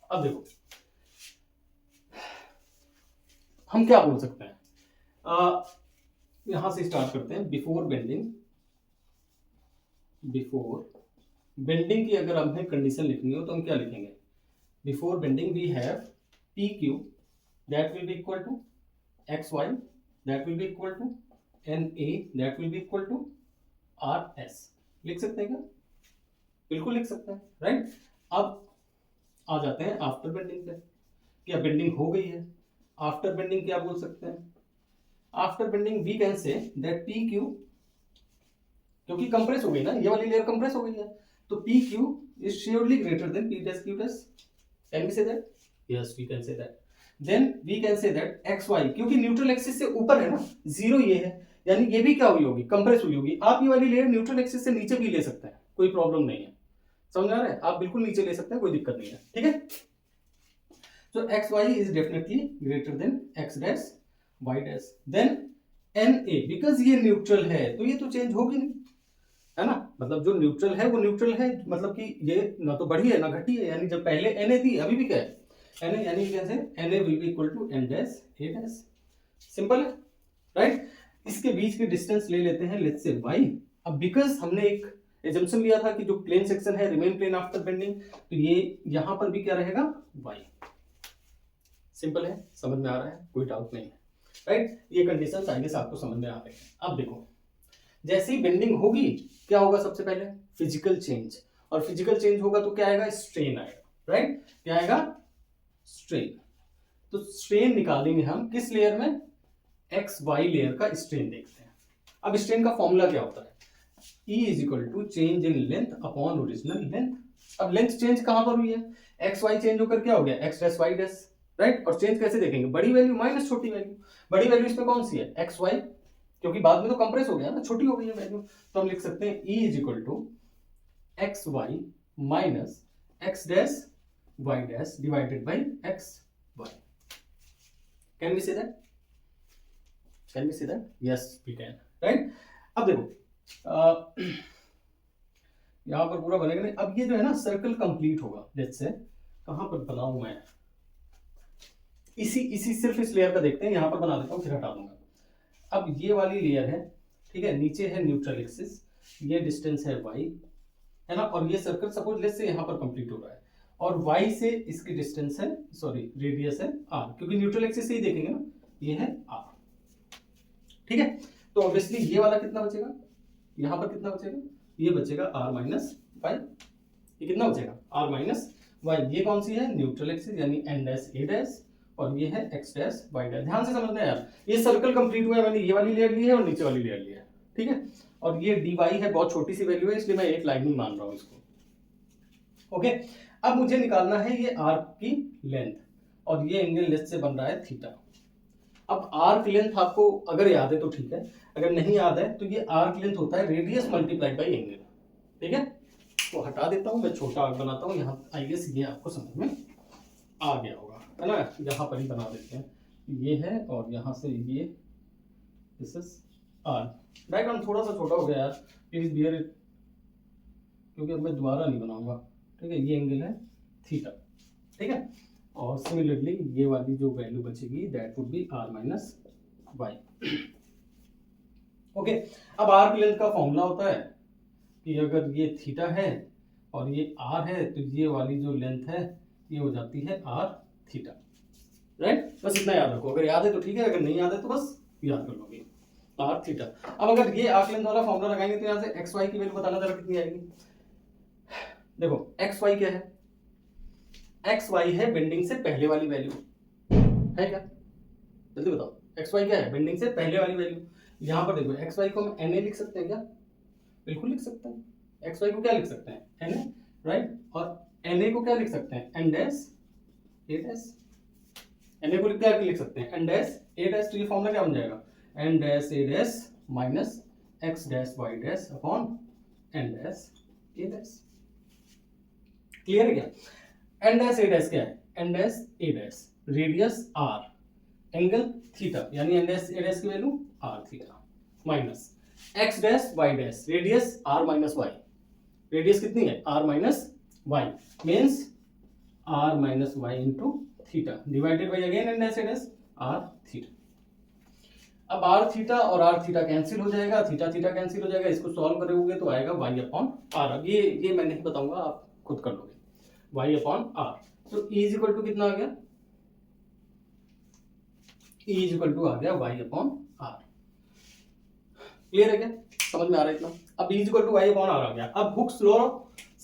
अब देखो हम क्या बोल सकते हैं, यहां से स्टार्ट करते हैं। बिफोर बेंडिंग की अगर हमें कंडीशन लिखनी हो तो हम क्या लिखेंगे, before bending we have P Q that will be equal to X Y that will be equal to N A that will be equal to R S. लिख सकते हैं क्या? बिल्कुल लिख सकते हैं, राइट। अब आ जाते हैं आफ्टर बेंडिंग पे। क्या बेंडिंग हो गई है? आफ्टर बेंडिंग क्या बोल सकते हैं? After bending we can say that P Q, क्योंकि कंप्रेस हो गई ना, ये वाली लेयर कंप्रेस हो गई है, तो P Q is surely greater than P dash Q dash. Can we say that? Yes we can say that. Then we can say that X Y, क्योंकि न्यूट्रल एक्सिस से ऊपर है ना, 0 ये है, यानी ये भी क्या हुई होगी, कंप्रेस हुई होगी। आप ये वाली लेयर न्यूट्रल एक्सिस से नीचे भी ले सकते हैं, कोई प्रॉब्लम नहीं है। समझ आ रहा है, आप बिल्कुल नीचे ले सकते हैं, कोई दिक्कत नहीं है, ठीक है। So xy is definitely greater than x dash y dash, then na, because ये न्यूट्रल है तो ये तो चेंज होगी नहीं, है ना। मतलब जो न्यूट्रल है वो न्यूट्रल है, मतलब कि ये ना तो बढ़ी है ना घटी है, यानी जब पहले na थी अभी भी क्या है na, यानी कैसे na will be equal to n dash a dash, simple है, राइट। इसके बीच की डिस्टेंस ले लेते हैं, लेट्स से y। अब बिकॉज हमने एक एजम्पशन लिया था कि जो प्लेन सेक्शन है रिमेन प्लेन आफ्टर बेंडिंग, तो ये यहां पर भी क्या रहेगा y। सिंपल है, समझ में आ रहा है, कोई डाउट नहीं है, राइट। ये कंडीशंस आई गेस आपको समझ में आ रहे हैं। अब देखो, जैसे ही बेंडिंग होगी क्या होगा, सबसे पहले फिजिकल चेंज, और फिजिकल चेंज होगा तो क्या आएगा, स्ट्रेन आएगा, राइट। क्या आएगा, स्ट्रेन। तो स्ट्रेन निकालेंगे हम किस लेयर में, एक्स वाई लेयर का स्ट्रेन देखते हैं। अब स्ट्रेन का फॉर्मूला क्या होता है, E is equal to change in length upon original length. अब लेंथ चेंज कहां पर हुई है, एक्स वाई चेंज होकर क्या हो गया, X dash Y dash, right. और चेंज कैसे देखेंगे, बड़ी वैल्यू माइनस छोटी वैल्यू। बड़ी वैल्यू इसमें कौन सी है, एक्स वाई, क्योंकि बाद में तो कंप्रेस हो गया ना, छोटी हो गई है वैल्यू, तो हम लिख सकते हैं E is equal to X Y minus X dash Y dash divided by X Y. Can we say that, can we say that, yes we can, right. अब देखो यहां पर पूरा बनेगा नहीं। अब ये जो है ना सर्कल कंप्लीट होगा, लेट्स से कहां पर बनाऊं मैं, इसी सिर्फ इस लेयर का देखते हैं, यहां पर बना देता हूं फिर हटा दूंगा। अब ये वाली लेयर है, ठीक है, नीचे है न्यूट्रल एक्सिस, ये डिस्टेंस है y, है ना, और ये सर्कल सपोज लेट्स से यहां पर कंप्लीट हो रहा है, और y से इसकी डिस्टेंस है, सॉरी रेडियस है r, क्योंकि न्यूट्रल एक्सिस से ही देखेंगे ना, ये है r, ठीक है। तो ऑब्वियसली ये वाला कितना बचेगा, यहां पर कितना बचेगा, ये बचेगा r माइनस वाई। ये कितना बचेगा, r माइनस वाई। ये कौन सी है, न्यूट्रल एक्सिस, यानी n डैश a डैश, और ये है x डैश y डैश। ध्यान से समझना है यार, ये सर्कल कंप्लीट हुआ है, मैंने ये वाली लेयर ली है और नीचे वाली लेयर ली है, ठीक है। और ये dy है, बहुत छोटी सी वैल्यू है, इसलिए मैं एक लाइन ही मान रहा हूं इसको, ओके। अब मुझे निकालना है ये आर्क की लेंथ, और ये एंगल लेस से बन रहा है थीटा। अब आर्क लेंथ आपको अगर याद है तो ठीक है, अगर नहीं याद है तो ये आर्क लेंथ होता है रेडियस मल्टीप्लाइड बाई एंगल, ठीक है। तो हटा देता हूं, मैं छोटा आर्क बनाता हूं, यहाँ आई गेस ये आपको समझ में आ गया होगा, है ना। यहाँ पर ही बना देते हैं, ये है और यहाँ से ये, दिस इज आर। डायग्राम थोड़ा सा छोटा हो गया यार, प्लीज बियर इट, क्योंकि अब मैं दोबारा नहीं बनाऊंगा, ठीक है। ये एंगल है थीटा, ठीक है। और सिमिलरली ये वाली जो वैल्यू बचेगी that would be R minus Y, okay. अब आर की लेंथ का फॉर्मूला होता है कि अगर ये थीटा है और ये आर है, तो ये वाली जो लेंथ है ये हो जाती है आर थीटा, राइट। बस इतना याद रखो, अगर याद है तो ठीक है, अगर नहीं याद है तो बस याद कर लोगे, आर थीटा। अब अगर ये आर्क लेंथ वाला फॉर्मूला लगाएंगे तो यहाँ से एक्स वाई की वैल्यू बताना जरा कितनी आएगी। देखो एक्स वाई क्या है, एक्स वाई है बेंडिंग से पहले वाली वैल्यू, है क्या, जल्दी बताओ, एक्स वाई क्या है, बेंडिंग से पहले वाली वैल्यू। यहाँ पर देखो एक्स वाई को हम एन ए लिख सकते हैं क्या, बिल्कुल लिख सकते हैं। एक्स वाई को क्या लिख सकते हैं, एन ए, राइट। और एन ए को क्या लिख सकते हैं, N dash A dash. N A को क्या लिख सकते हैं, एन डैश ए डैश। तो ये फॉर्मूला क्या बन जाएगा, N dash A dash minus X dash Y dash upon N dash A dash. Clear है क्या, एन डैश ए डैश क्या है, N dash A dash, radius R, angle theta, यानी एन डैश ए डैश की value R theta, minus X dash Y dash, radius R minus Y, radius कितनी है, R minus Y, means R minus Y into theta divided by again N dash A dash R theta. अब आर थीटा और आर थीटा कैंसिल हो जाएगा, थीटा थीटा कैंसिल हो जाएगा, इसको सॉल्व करोगे तो आएगा वाई अपॉन आर। अब ये मैं नहीं बताऊंगा, आप खुद कर लोगे, वाई अपॉन आर। तो ई इज इक्वल टू कितना आ गया, ई इज इक्वल टू आ गया वाई अपॉन आर। क्लियर है क्या, समझ में आ रहा है इतना। अब E is equal to Y upon R आ गया। अब हुक्स लॉ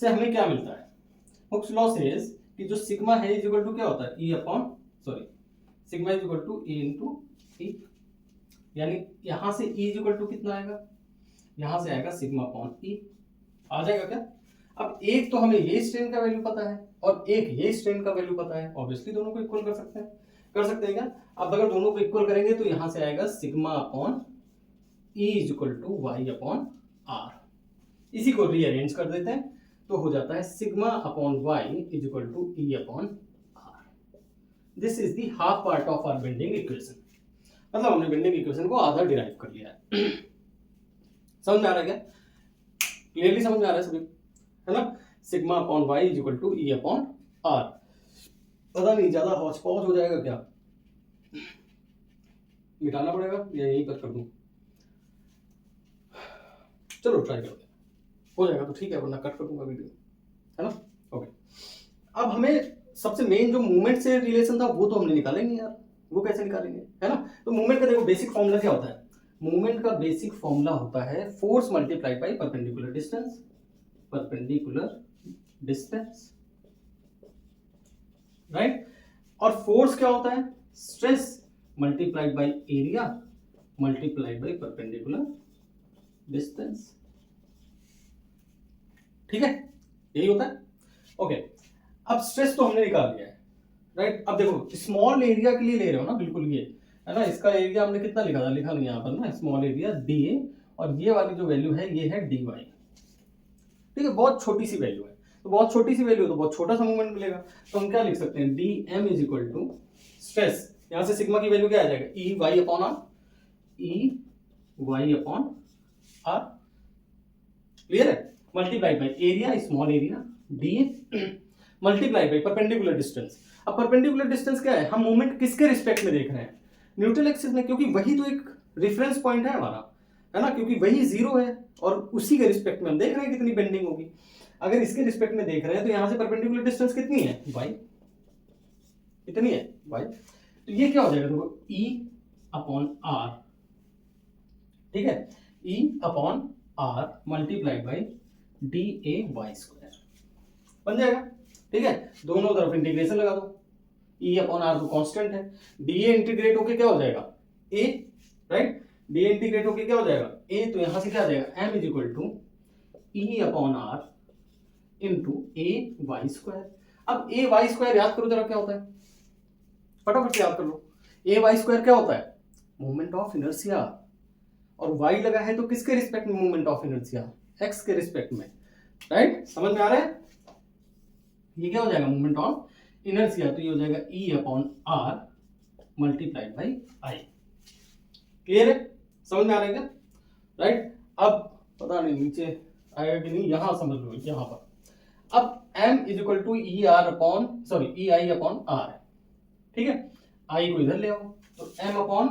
से हमें क्या मिलता है, हुक्स लॉ सेज कि जो सिग्मा है इज इक्वल टू क्या होता है, E upon, sorry sigma is equal to A into E, यानी यहां से ई इज इक्वल टू कितना आएगा, यहां से आएगा सिग्मा अपॉन ई, आ जाएगा क्या। अब एक तो हमें ये स्ट्रेन का वैल्यू पता है और एक ये स्ट्रेन का वैल्यू पता है, ऑब्वियसली दोनों को इक्वल कर सकते हैं, कर सकते हैं क्या। अब अगर दोनों को इक्वल करेंगे तो यहां से आएगा sigma upon E is equal to Y upon R. इसी को रीअरेंज कर देते हैं तो हो जाता है sigma upon Y is equal to E upon R. This is the half part of our bending equation. मतलब हमने बेंडिंग इक्वेशन को आधा डिराइव कर लिया है। समझ में आ रहा है क्या? क्लियरली समझ में आ रहा है सभी, है ना? Sigma upon Y is equal to E upon R. पता नहीं ज्यादा हौच पौच हो जाएगा क्या, मिटाना पड़ेगा या यहीं पर कर दूं? चलो ट्राई करते हैं, हो जाएगा तो ठीक है, वरना कट कर दूंगा वीडियो, है ना? ओके, अब हमें सबसे मेन जो मूवमेंट से रिलेशन था वो तो हमने निकालेंगे यार। वो कैसे निकालेंगे, है ना? तो मूवमेंट का देखो बेसिक फॉर्मूला क्या होता है? मूवमेंट का बेसिक फॉर्मूला होता है force multiplied by perpendicular distance. Perpendicular distance, right? और फोर्स क्या होता है? Stress multiplied by area multiplied by perpendicular distance. ठीक है, यही होता है। ओके, अब स्ट्रेस तो हमने निकाल लिया है, राइट? अब देखो स्मॉल एरिया के लिए ले रहे हो ना, बिल्कुल ये है ना, इसका एरिया हमने कितना लिखा था, लिखा नहीं यहाँ पर ना, स्मॉल एरिया डी ए, और ये वाली जो वैल्यू है ये है डी वाई। ठीक है, बहुत छोटी सी वैल्यू है, तो बहुत छोटी सी वैल्यू तो बहुत छोटा सा मूवमेंट मिलेगा। तो हम क्या लिख सकते हैं, D M is equal to stress, यहां से सिग्मा की वैल्यू क्या आ जाएगा, E Y upon R, E Y upon R. Clear है? Multiply by area, small area D multiply by perpendicular distance. अब परपेंडिकुलर डिस्टेंस क्या है, हम मूवमेंट किसके रिस्पेक्ट में देख रहे हैं, न्यूट्रल एक्सिस में, क्योंकि वही तो एक रेफरेंस पॉइंट है हमारा, है ना? क्योंकि वही जीरो है और उसी के रिस्पेक्ट में हम देख रहे हैं कितनी बेंडिंग होगी। अगर इसके रिस्पेक्ट में देख रहे हैं तो यहां से परपेंडिकुलर डिस्टेंस कितनी है, y, कितनी है y। तो ये क्या हो जाएगा देखो, e अपॉन r, ठीक है, e upon r multiplied by D A Y square बन जाएगा। ठीक है, दोनों तरफ इंटीग्रेशन लगा दो, e अपॉन r तो कांस्टेंट है, डी ए इंटीग्रेट होके क्या हो जाएगा a, right? D A integrate होके क्या हो जाएगा a, तो यहां से क्या आ जाएगा m is equal to e upon r into A Y square. अब ए वाई स्क्वायर याद करो जरा क्या होता है, फटाफट से याद कर लो। ए वाई स्क्वायर क्या होता है, मोमेंट ऑफ इनर्शिया, और वाई लगा है तो किसके रिस्पेक्ट में मोमेंट ऑफ इनर्शिया, एक्स के रिस्पेक्ट में, राइट? समझ में आ रहा है? ये क्या हो जाएगा, मोमेंट ऑफ इनर्शिया, तो ये हो जाएगा E upon R multiplied by I. Clear है? समझ में आ रहा है क्या, राइट? अब पता नहीं नीचे आएगा कि नहीं, यहां समझ लो, यहां पर अब m is equal to E R upon sorry E I upon R है, ठीक है? आई को इधर ले आओ तो m upon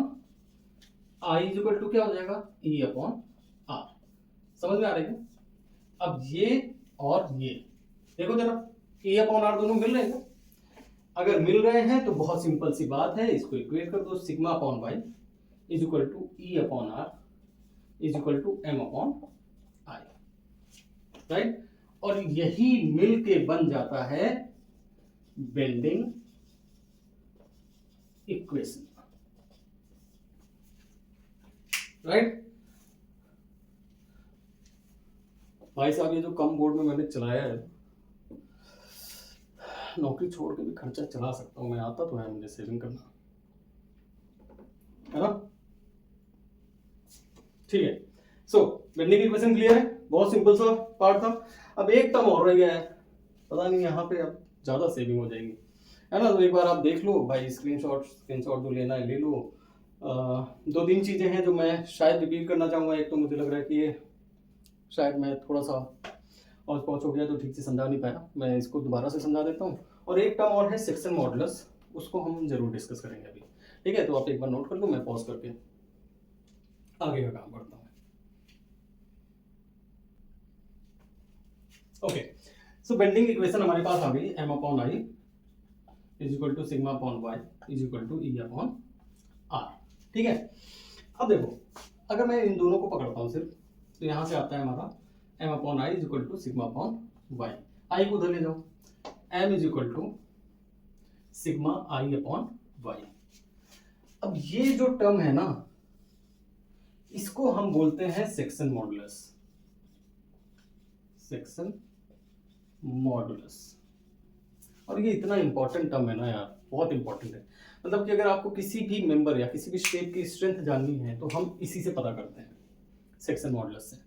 I is equal to क्या हो जाएगा, e अपॉन आर। समझ में आ रही है? अब ये और ये देखो जरा, e अपॉन आर दोनों मिल रहे हैं? अगर मिल रहे हैं तो बहुत सिंपल सी बात है, इसको इक्वेट कर दो, sigma upon Y is equal to E upon R is equal to m upon I, right? और यही मिल के बन जाता है बेंडिंग इक्वेशन, राइट? भाई साहब ये जो कम बोर्ड में मैंने चलाया है, नौकरी छोड़ के भी खर्चा चला सकता हूं मैं, आता तो है मुझे सेविंग करना, है ना? ठीक है, सो बेंडिंग इक्वेशन क्लियर है, बहुत सिंपल सा पार्ट था। अब एक टर्म और रह गया है, पता नहीं यहाँ पे अब ज्यादा सेविंग हो जाएगी, है ना? तो एक बार आप देख लो भाई, स्क्रीनशॉट जो लेना है ले लो। दो तीन चीजें हैं जो मैं शायद रिपीट करना चाहूंगा। एक तो मुझे लग रहा है कि ये शायद मैं थोड़ा सा और पहुंच हो गया तो ठीक से समझा नहीं पाया, मैं इसको दोबारा से समझा देता हूँ। और एक टर्म और है सेक्शन मॉडुलस, उसको हम जरूर डिस्कस करेंगे अभी, ठीक है? तो आप एक बार नोट कर लो, मैं पॉज करके आगे का काम करता हूँ। ओके, सो बेंडिंग इक्वेशन हमारे पास आ गई, m upon I is equal to sigma upon Y is equal to E upon R, ठीक है? अब देखो, अगर मैं इन दोनों को पकड़ता हूँ सिर्फ, तो यहां से आता है हमारा m upon I is equal to sigma upon Y, I को उधर ले जाओ, m is equal to sigma I upon Y. अब ये जो टर्म है ना, इसको हम बोलते हैं सेक्शन मॉडुलस, सेक्शन मॉडुलस। और ये इतना इंपॉर्टेंट टर्म है ना यार, बहुत इंपॉर्टेंट है। मतलब कि अगर आपको किसी भी मेंबर या किसी भी शेप की स्ट्रेंथ जाननी है तो हम इसी से पता करते हैं, सेक्शन मॉडुलस से,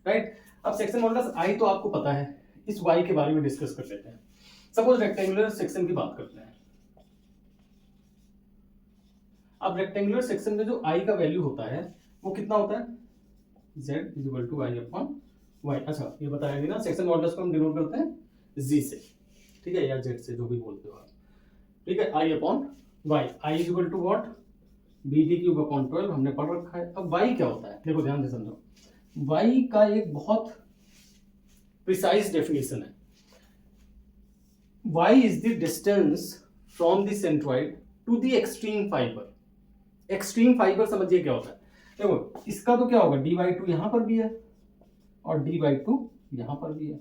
राइट। अब सेक्शन मॉडुलस आई तो आपको पता है, इस वाई के बारे में डिस्कस कर लेते हैं। सपोज रेक्टेंगुलर सेक्शन की बात करते हैं। अब रेक्टेंगुलर सेक्शन में जो आई का वैल्यू होता है वो कितना होता है, z equal to I upon Y. अच्छा ये बताया गया ना, सेक्शन मॉडुलस को हम डिनोट करते हैं z से, ठीक है, या z से, जो भी बोलते हो आप, ठीक है। I upon Y, I equal to what, B D cube upon 12 हमने पढ़ रखा है। अब y क्या होता है, देखो ध्यान से समझो, y का एक बहुत प्रिसाइज डेफिनेशन है। y is the distance from the centroid to the extreme fibre. Extreme fibre समझिए क्या होता है, देखो इसका तो क्या होगा, डी बाई टू यहां पर भी है और डी बाई टू यहां पर भी है,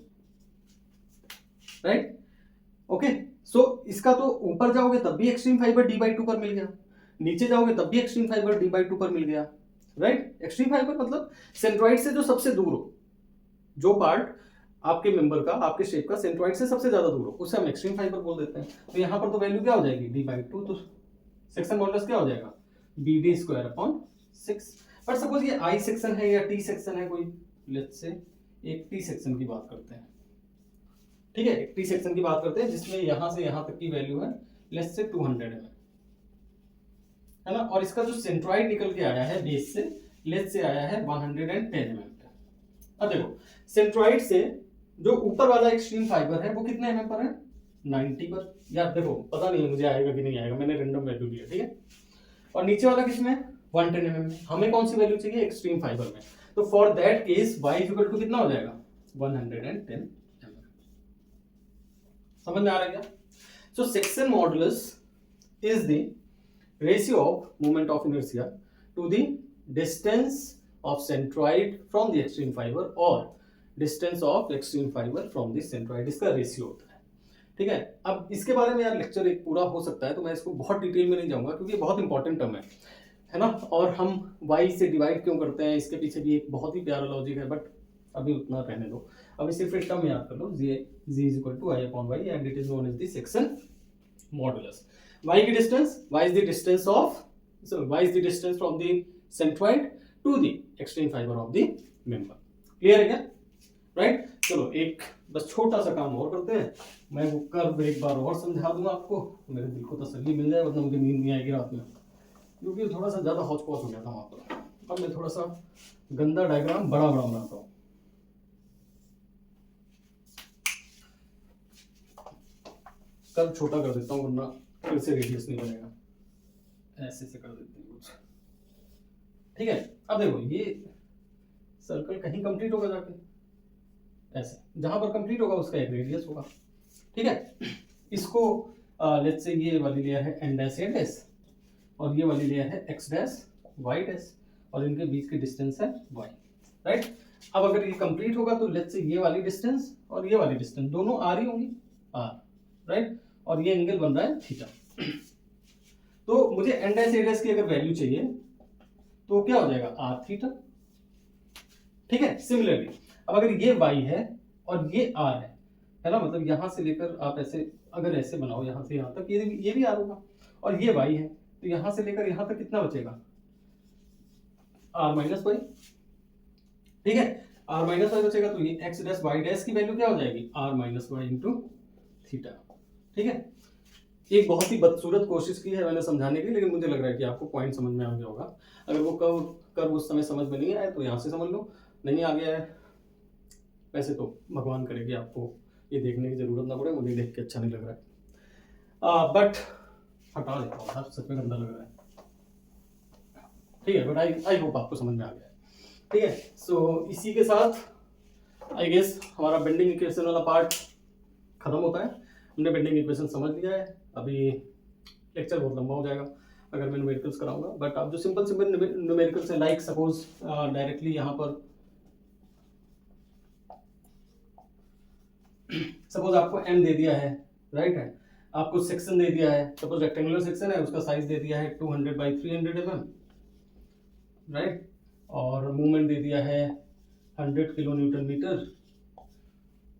राइट, ओके। सो इसका तो ऊपर जाओगे तब भी extreme fibre D by to पर मिल गया, नीचे जाओगे तब भी extreme fibre D by to पर मिल गया, राइट। एक्सट्रीम फाइबर मतलब सेंट्रॉइड से जो सबसे दूर हो, जो पार्ट आपके मेंबर का, आपके शेप का सेंट्रॉइड से सबसे ज्यादा दूर हो, उसे हम एक्सट्रीम फाइबर बोल देते हैं। तो यहां पर तो वैल्यू क्या हो जाएगी, डी बाई टू, तो सेक्शन मॉडुलस क्या हो जाएगा, B D square upon 6। But suppose ये आई सेक्शन है या टी सेक्शन है, कोई लेट्स से एक टी सेक्शन की बात करते हैं, ठीक है, एक टी सेक्शन की बात करते हैं जिसमें यहां से यहां तक की वैल्यू है लेट्स से 200 है ना, और इसका जो सेंट्रॉइड निकल के आया है बेस से, लेट्स से आया है 110 अब देखो सेंट्रॉइड से जो ऊपर वाला एक्सट्रीम फाइबर है वो कितने mm पर है, 90 पर। यार देखो पता नहीं मुझे आएगा कि नहीं आएगा, मैंने रैंडम वैल्यू लिया, ठीक है। और नीचे वाला किसमें, 110 mm। हमें कौन सी वैल्यू चाहिए, एक्सट्रीम फाइबर में। तो for that case y equal to कितना हो जाएगा, 110 mm। समझ में आ रहा है क्या। So section modulus is the ratio of moment of inertia to the distance of centroid from the extreme fibre और distance of extreme fibre from the centroid, इसका रेशियो होता है, ठीक है। अब इसके बारे में यार लेक्चर एक पूरा हो सकता है, तो मैं इसको बहुत डिटेल में नहीं जाऊंगा क्योंकि ये बहुत इंपॉर्टेंट टर्म है ना। और हम y से डिवाइड क्यों करते हैं, इसके पीछे भी एक बहुत ही प्यारा लॉजिक है, बट अभी उतना रहने दो। अभी सिर्फ एक टर्म याद कर लो, z is equal to I upon Y and it is known as the section modulus. y की distance, y is the distance of, so y is the distance from the centroid to the extreme fibre of the member. Clear है क्या, राइट। चलो एक बस छोटा सा काम और करते हैं, मैं वो कर्व एक बार और समझा दूंगा आपको, मेरे दिल को तसल्ली मिल जाए, वरना मुझे नींद नहीं आएगी रात में, क्योंकि थोड़ा सा ज्यादा हौच पौच हो गया था वहां पर। अब मैं थोड़ा सा गंदा डायग्राम बड़ा बड़ा बनाता हूँ। कर्व छोटा कर देता हूँ वरना फिर से रेडियस नहीं बनेगा, ऐसे से कर देते हैं कुछ, ठीक है। अब देखो ये सर्कल कहीं कंप्लीट होगा जाके, ऐसे जहां पर कंप्लीट होगा उसका एक रेडियस होगा, ठीक है। इसको लेट्स से ये वाली लेयर है n डैश a डैश और ये वाली लेयर है x डैश y डैश और इनके बीच की डिस्टेंस है y, राइट। अब अगर ये कंप्लीट होगा तो लेट्स से ये वाली डिस्टेंस और ये वाली डिस्टेंस दोनों r ही होंगी, r, राइट, और ये एंगल बन रहा है थीटा। तो मुझे n डैश a डैश की अगर वैल्यू चाहिए तो क्या हो जाएगा, r थीटा, ठीक है। सिमिलरली अब अगर ये y है और ये r है ना, मतलब यहां से लेकर आप ऐसे अगर ऐसे बनाओ यहां से यहां तक, ये भी r होगा, और ये y है तो यहां से लेकर यहां तक कितना बचेगा, r माइनस वाई, ठीक है, r माइनस वाई बचेगा। तो ये x डैश y डैश की वैल्यू क्या हो जाएगी, r minus Y into theta, ठीक है। एक बहुत ही बदसूरत कोशिश की है मैंने समझाने की, लेकिन मुझे लग रहा है कि आपको पॉइंट समझ में आ गया होगा। अगर वो कर्व उस समय समझ में नहीं आया तो यहाँ से समझ लो, नहीं आ गया है वैसे तो भगवान करे कि आपको ये देखने की जरूरत ना पड़े, मुझे देख के अच्छा नहीं लग रहा है, बट हटा देता हूँ यार, सच में गंदा लग रहा है, ठीक है। बट आई होप आपको समझ में आ गया है, ठीक है। सो इसी के साथ आई गेस हमारा बेंडिंग इक्वेशन वाला पार्ट खत्म होता है। हमने बेंडिंग इक्वेशन समझ लिया है, अभी लेक्चर बहुत लंबा हो जाएगा अगर मैं न्यूमेरिकल्स कराऊंगा, बट आप जो सिंपल न्यूमेरिकल्स हैं, लाइक सपोज डायरेक्टली यहाँ पर सपोज आपको m दे दिया है, राइट है, आपको सेक्शन दे दिया है, सपोज रेक्टेंगुलर सेक्शन है, उसका साइज दे दिया है 200 बाई 300 mm, राइट, और मूवमेंट दे दिया है 100 किलो न्यूटन मीटर,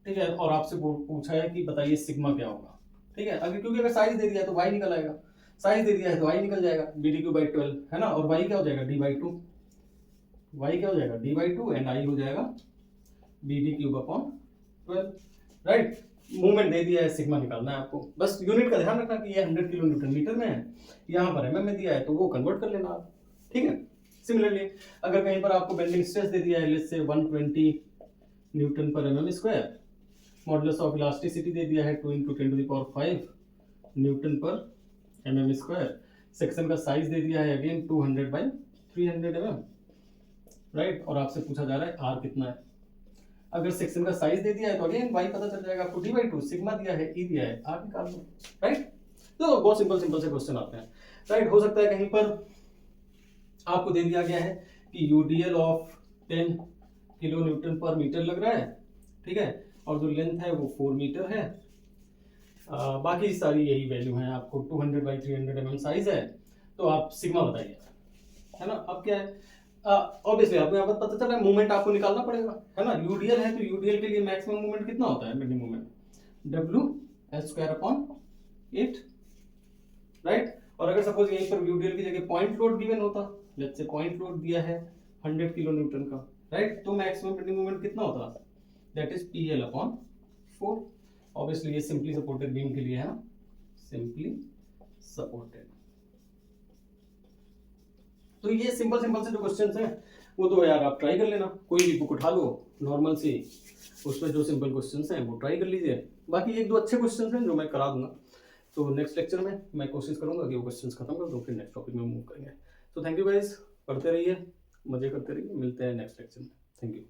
ठीक है। और आपसे पूछा है कि बताइए सिग्मा क्या होगा, ठीक है। अगर क्योंकि अगर साइज दे दिया है तो y निकल आएगा, साइज दे दिया है तो y निकल जाएगा, bd क्यू बाई 12 है ना, और y क्या हो जाएगा d बाई 2, y क्या हो जाएगा d/2 एंड i हो जाएगा BD³/12, राइट। मूवमेंट दे दिया है, सिग्मा निकालना है आपको, बस यूनिट का ध्यान रखना कि ये 100 किलो न्यूटन मीटर में है, यहाँ पर mm में दिया है तो वो कन्वर्ट कर लेना आप, ठीक है। सिमिलरली अगर कहीं पर आपको बेंडिंग स्ट्रेस दे दिया है लेट्स से 120 न्यूटन पर mm square, modulus of elasticity दे दिया है 2 × 10⁵ न्यूटन पर mm स्क्वायर, सेक्शन का साइज दे दिया है अगेन 200/300 mm, राइट। और आपसे पूछा जा रहा है आर कितना है। अगर सेक्शन का साइज दे दिया है तो अगेन y पता चल जाएगा आपको, d/2 सिग्मा दिया है, e दिया है, आर निकाल लो, राइट। तो बहुत सिंपल से क्वेश्चन आते हैं, राइट। हो सकता है कहीं पर आपको दे दिया गया है कि यूडीएल ऑफ 10 किलो न्यूटन पर मीटर लग रहा है, ठीक है, और जो लेंथ है वो 4 मीटर है, बाकी सारी यही वैल्यू है, आपको 200/300 mm साइज है, तो आप सिग्मा बताइए, है ना। अब क्या है, ऑब्वियसली आपको यहाँ पर पता चल रहा है मूवमेंट आपको निकालना पड़ेगा, है ना। यूडीएल है तो यूडीएल के लिए मैक्सिमम मूवमेंट कितना होता है, बेंडिंग मूवमेंट WL²/8, राइट। और अगर सपोज यहीं पर यूडीएल की जगह पॉइंट लोड गिवन होता, लेट्स से पॉइंट लोड दिया है 100 किलो न्यूटन का, राइट, तो मैक्सिमम बेंडिंग मूवमेंट कितना होता, दैट इज PL/4। ऑब्वियसली ये सिंपली सपोर्टेड बीम के लिए है ना, सिंपली सपोर्टेड। तो ये सिंपल से जो क्वेश्चंस हैं वो तो यार आप ट्राई कर लेना, कोई भी बुक उठा लो नॉर्मल सी, उसमें जो सिंपल क्वेश्चंस हैं वो ट्राई कर लीजिए, बाकी एक दो अच्छे क्वेश्चंस हैं जो मैं करा दूंगा, तो नेक्स्ट लेक्चर में मैं कोशिश करूंगा कि वो क्वेश्चंस खत्म कर दूं, फिर नेक्स्ट टॉपिक में मूव करेंगे। तो थैंक यू गाइस, पढ़ते रहिए, मजे करते रहिए, मिलते हैं नेक्स्ट लेक्चर में, थैंक यू।